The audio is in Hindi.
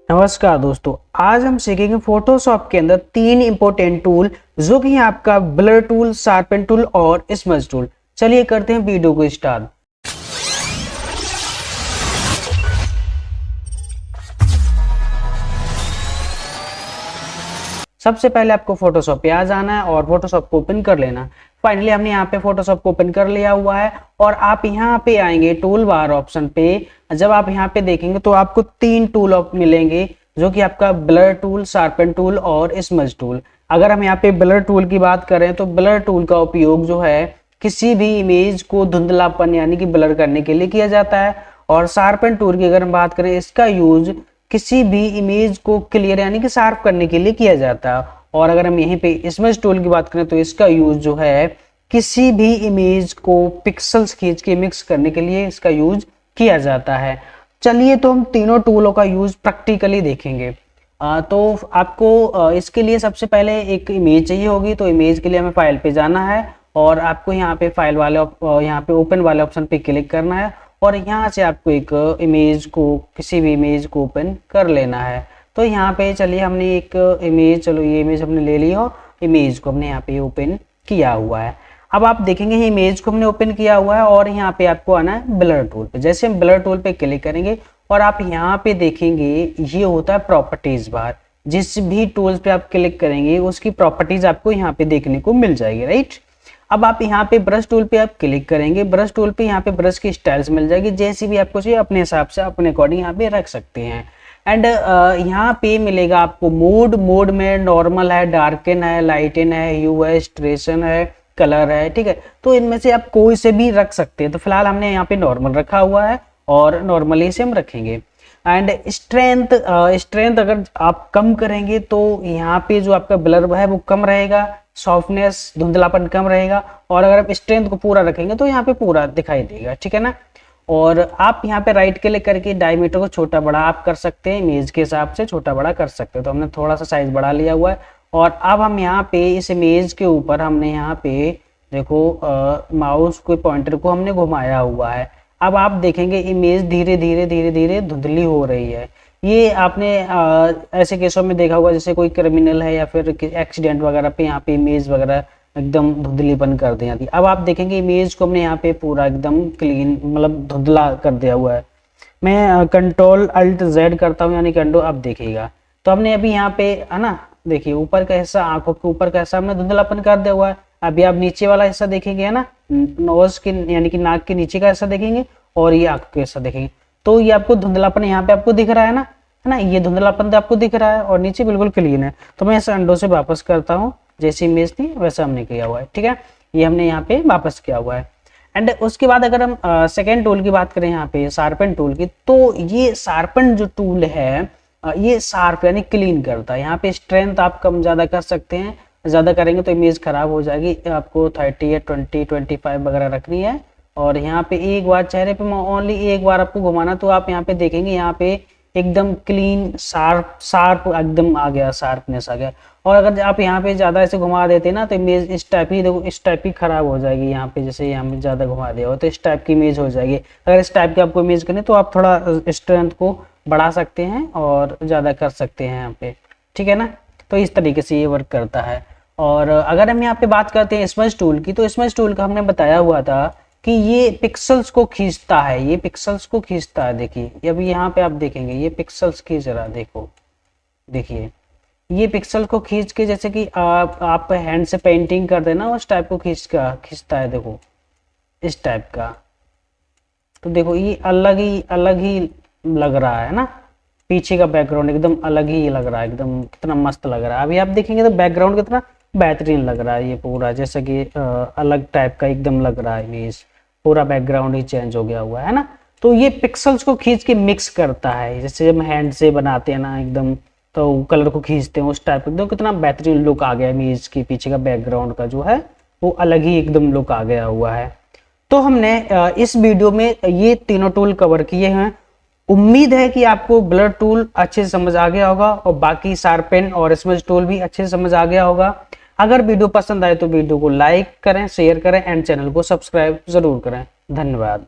नमस्कार दोस्तों, आज हम सीखेंगे फोटोशॉप के अंदर तीन इंपॉर्टेंट टूल जो कि है आपका ब्लर टूल, शार्पन टूल और स्मज टूल। चलिए करते हैं वीडियो को स्टार्ट। सबसे पहले आपको फोटोशॉप पे आ जाना है और फोटोशॉप को ओपन कर लेना। फाइनली हमने यहाँ पे फोटोशॉप को ओपन कर लिया हुआ है और आप यहाँ पे आएंगे टूल बार ऑप्शन पे। जब आप यहाँ पे देखेंगे तो आपको तीन टूल मिलेंगे जो कि आपका ब्लर टूल, शार्पन टूल और स्मज टूल। अगर हम यहाँ पे ब्लर टूल की बात करें तो ब्लर टूल का उपयोग जो है किसी भी इमेज को धुंधलापन यानी कि ब्लर करने के लिए किया जाता है। और शार्पन टूल की अगर हम बात करें, इसका यूज किसी भी इमेज को क्लियर यानी कि शार्प करने के लिए किया जाता है। और अगर हम यहीं पे स्मज टूल की बात करें तो इसका यूज जो है किसी भी इमेज को पिक्सल्स खींच के मिक्स करने के लिए इसका यूज किया जाता है। चलिए तो हम तीनों टूलों का यूज प्रैक्टिकली देखेंगे। तो आपको इसके लिए सबसे पहले एक इमेज चाहिए होगी। तो इमेज के लिए हमें फाइल पे जाना है और आपको यहाँ पे फाइल वाले यहाँ पे ओपन वाले ऑप्शन पे क्लिक करना है और यहाँ से आपको एक इमेज को, किसी भी इमेज को ओपन कर लेना है। तो यहाँ पे चलिए हमने एक इमेज, चलो ये इमेज हमने ले ली और इमेज को हमने यहाँ पे ओपन किया हुआ है। अब आप देखेंगे इमेज को हमने ओपन किया हुआ है और यहाँ पे आपको आना है ब्लर टूल पे। जैसे हम ब्लर टूल पे क्लिक करेंगे और आप यहाँ पे देखेंगे ये होता है प्रॉपर्टीज बार। जिस भी टूल्स पे आप क्लिक करेंगे उसकी प्रॉपर्टीज आपको यहाँ पे देखने को मिल जाएगी, राइट। अब आप यहाँ पे ब्रश टूल पे आप क्लिक करेंगे। ब्रश टूल पे यहाँ पे ब्रश की स्टाइल्स मिल जाएगी, जैसी भी आपको चाहिए अपने हिसाब से अपने अकॉर्डिंग यहाँ पे रख सकते हैं। एंड यहाँ पे मिलेगा आपको मोड में नॉर्मल है, डार्कन है, लाइटन है, ह्यू है, स्ट्रेशन है, कलर है, ठीक है। तो इनमें से आप कोई से भी रख सकते हैं। तो फिलहाल हमने यहाँ पे नॉर्मल रखा हुआ है और नॉर्मली से हम रखेंगे। एंड स्ट्रेंथ अगर आप कम करेंगे तो यहाँ पे जो आपका ब्लर है वो कम रहेगा, सॉफ्टनेस, धुंधलापन कम रहेगा। और अगर आप स्ट्रेंथ को पूरा रखेंगे तो यहाँ पे पूरा दिखाई देगा, ठीक है ना। और आप यहाँ पे राइट क्लिक करके डायमीटर को छोटा बड़ा आप कर सकते हैं, इमेज के हिसाब से छोटा बड़ा कर सकते हैं। तो हमने थोड़ा सा साइज बढ़ा लिया हुआ है और अब हम यहाँ पे इस इमेज के ऊपर हमने यहाँ पे देखो माउस को, पॉइंटर को हमने घुमाया हुआ है। अब आप देखेंगे इमेज धीरे धीरे धुंधली हो रही है। ये आपने ऐसे केसों में देखा होगा जैसे कोई क्रिमिनल है या फिर एक्सीडेंट वगैरह पे यहाँ पे इमेज वगैरह एकदम धुंधलीपन कर दी जाती है। अब आप देखेंगे इमेज को हमने यहाँ पे पूरा एकदम क्लीन, मतलब धुंधला कर दिया हुआ है। मैं कंट्रोल अल्ट जेड करता हूँ यानी कंट्रोल, अब देखिएगा। तो हमने अभी यहाँ पे है ना, देखिए ऊपर का हिस्सा, आंखों के ऊपर का हिस्सा हमने धुंधलापन कर दिया हुआ है। अभी आप नीचे वाला हिस्सा देखेंगे है ना, नोज के यानी कि नाक के नीचे का हिस्सा देखेंगे और ये आंख का हिस्सा देखेंगे तो ये आपको धुंधलापन यहाँ पे आपको दिख रहा है ना, ये धुंधलापन तो आपको दिख रहा है और नीचे बिल्कुल क्लीन है। तो मैं इस अंडो से वापस करता हूँ, जैसी इमेज थी वैसा हमने किया हुआ है, ठीक है। ये हमने यहाँ पे वापस किया हुआ है। एंड उसके बाद अगर हम सेकेंड टूल की बात करें यहाँ पे शार्पन टूल की, तो ये शार्पन जो टूल है ये शार्प यानी क्लीन करता है। यहाँ पे स्ट्रेंथ आप कम ज्यादा कर सकते हैं, ज्यादा करेंगे तो इमेज खराब हो जाएगी। आपको 30 या 20, 25 वगैरह रखनी है। और यहाँ पे एक बार चेहरे पे ओनली एक बार आपको घुमाना, तो आप यहाँ पे देखेंगे यहाँ पे एकदम क्लीन शार्प एकदम आ गया, शार्पनेस आ गया। और अगर आप यहाँ पे ज्यादा ऐसे घुमा देते ना तो इमेज इस टाइप ही, देखो इस टाइप की खराब हो जाएगी। यहाँ पे जैसे यहाँ पे ज्यादा घुमा दिया हो तो इस टाइप की इमेज हो जाएगी। अगर इस टाइप की आपको इमेज करनी तो आप थोड़ा स्ट्रेंथ को बढ़ा सकते हैं और ज्यादा कर सकते हैं यहाँ पे, ठीक है ना। तो इस तरीके से ये वर्क करता है। और अगर हम यहाँ पे बात करते हैं स्मज टूल की, तो स्मज टूल का हमने बताया हुआ था कि ये पिक्सल्स को खींचता है, ये पिक्सल्स को खींचता है। देखिए अभी यहाँ पे आप देखेंगे ये पिक्सल्स खींच रहा है, देखो देखिए ये पिक्सल को खींच के, जैसे कि आप हैंड से पेंटिंग कर देना उस टाइप को खींचता है, देखो इस टाइप का। तो देखो ये अलग ही लग रहा है ना, पीछे का बैकग्राउंड एकदम अलग ही लग रहा है, एकदम कितना मस्त लग रहा है। अभी आप देखेंगे तो बैकग्राउंड कितना बेहतरीन लग रहा है ये पूरा, जैसे कि अलग टाइप का एकदम लग रहा है इमेज, पूरा बैकग्राउंड ही चेंज हो गया हुआ है ना। तो ये पिक्सल्स को खींच के मिक्स करता है, जैसे हम हैंड से बनाते हैं ना एकदम, तो कलर को खींचते हैं उस टाइप का। देखो कितना बेहतरीन लुक आ गया इमेज की, पीछे का बैकग्राउंड का जो है वो अलग ही एकदम लुक आ गया हुआ है। तो हमने इस वीडियो में ये तीनों टूल कवर किए हैं। उम्मीद है कि आपको ब्लर टूल अच्छे से समझ आ गया होगा और बाकी शार्पन और स्मज टूल भी अच्छे से समझ आ गया होगा। अगर वीडियो पसंद आए तो वीडियो को लाइक करें, शेयर करें एंड चैनल को सब्सक्राइब जरूर करें। धन्यवाद।